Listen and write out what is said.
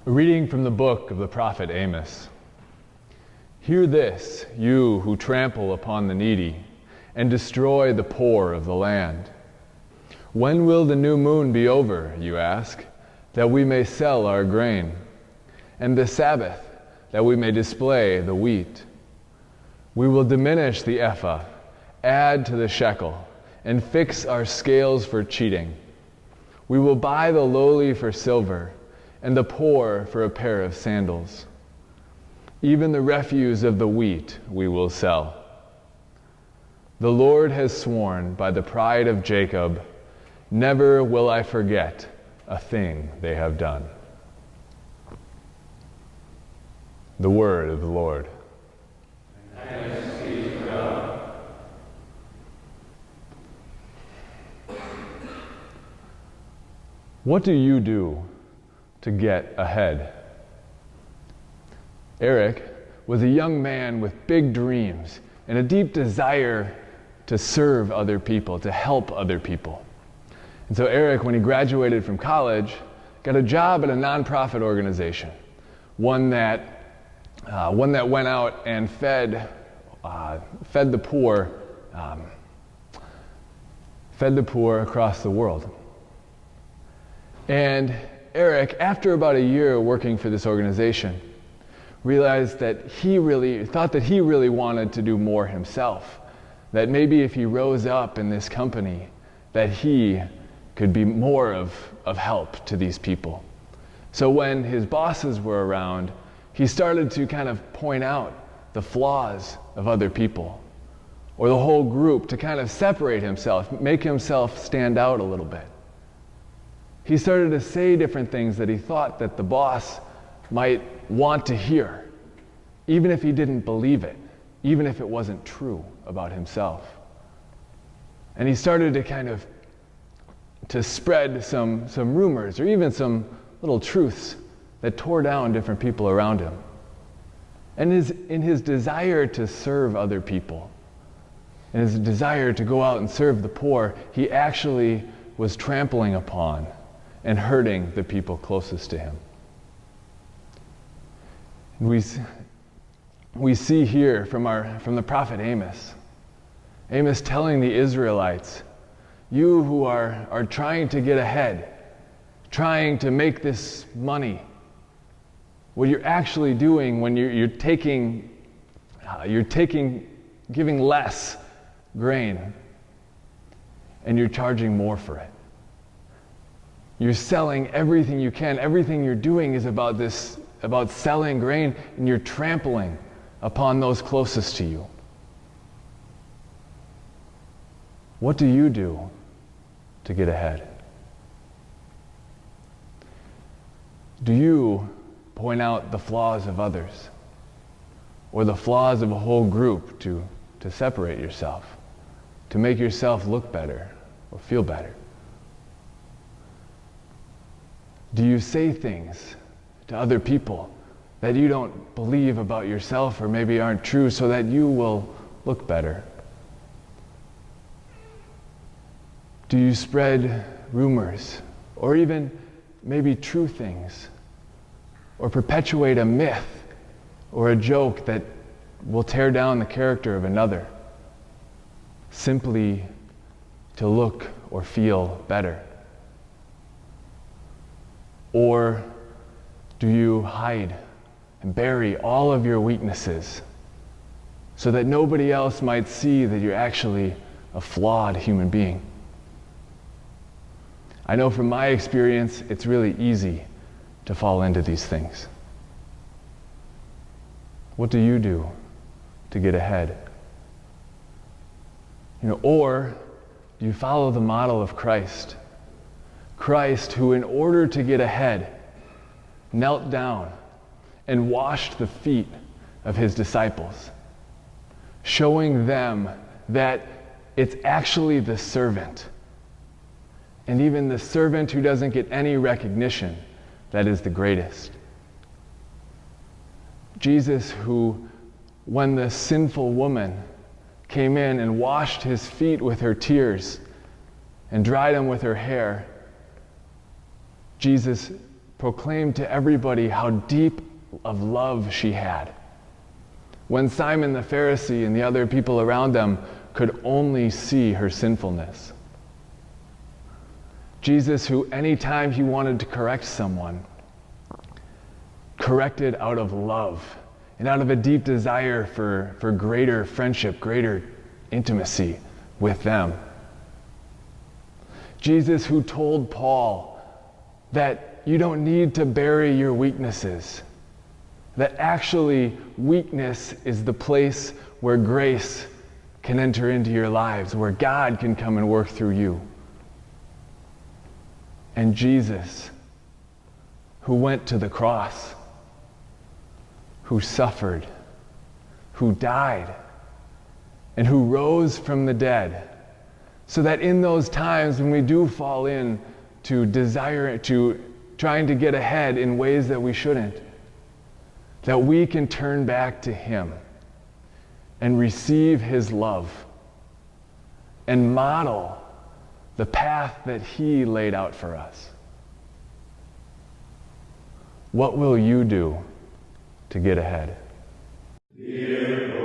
A reading from the book of the prophet Amos. Hear this, you who trample upon the needy and destroy the poor of the land. When will the new moon be over, you ask, that we may sell our grain, and the Sabbath, that we may display the wheat? We will diminish the ephah, add to the shekel, and fix our scales for cheating. We will buy the lowly for silver, and the poor for a pair of sandals. Even the refuse of the wheat we will sell. The Lord has sworn by the pride of Jacob, never will I forget a thing they have done. The word of the Lord. Thanks be to God. What do you do to get ahead? Eric was a young man with big dreams and a deep desire to serve other people, to help other people. And so Eric, when he graduated from college, got a job at a nonprofit organization, one that went out and fed the poor across the world. And Eric, after about a year working for this organization, realized that he really wanted to do more himself. That maybe if he rose up in this company, that he could be more of help to these people. So when his bosses were around, he started to kind of point out the flaws of other people, or the whole group, to kind of separate himself, make himself stand out a little bit. He started to say different things that he thought that the boss might want to hear, even if he didn't believe it, even if it wasn't true about himself. And he started to spread some rumors, or even some little truths that tore down different people around him. And in his desire to serve other people, in his desire to go out and serve the poor, he actually was trampling upon and hurting the people closest to him. We see here from the prophet Amos telling the Israelites, you who are trying to get ahead, trying to make this money, what you're actually doing when you're giving less grain and you're charging more for it. You're selling everything you can. Everything you're doing is about selling grain, and you're trampling upon those closest to you. What do you do to get ahead? Do you point out the flaws of others, or the flaws of a whole group to separate yourself, to make yourself look better or feel better? Do you say things to other people that you don't believe about yourself, or maybe aren't true, so that you will look better? Do you spread rumors, or even maybe true things, or perpetuate a myth or a joke that will tear down the character of another, simply to look or feel better? Or do you hide and bury all of your weaknesses so that nobody else might see that you're actually a flawed human being? I know from my experience, it's really easy to fall into these things. What do you do to get ahead? Or do you follow the model of Christ? Christ, who in order to get ahead, knelt down and washed the feet of his disciples, showing them that it's actually the servant, and even the servant who doesn't get any recognition, that is the greatest. Jesus, who, when the sinful woman came in and washed his feet with her tears and dried them with her hair, Jesus proclaimed to everybody how deep of love she had. When Simon the Pharisee and the other people around them could only see her sinfulness. Jesus, who anytime he wanted to correct someone, corrected out of love and out of a deep desire for greater friendship, greater intimacy with them. Jesus, who told Paul that you don't need to bury your weaknesses, that actually weakness is the place where grace can enter into your lives, where God can come and work through you. And Jesus, who went to the cross, who suffered, who died, and who rose from the dead, so that in those times when we do fall in to desire, to trying to get ahead in ways that we shouldn't, that we can turn back to him and receive his love and model the path that he laid out for us. What will you do to get ahead? Dear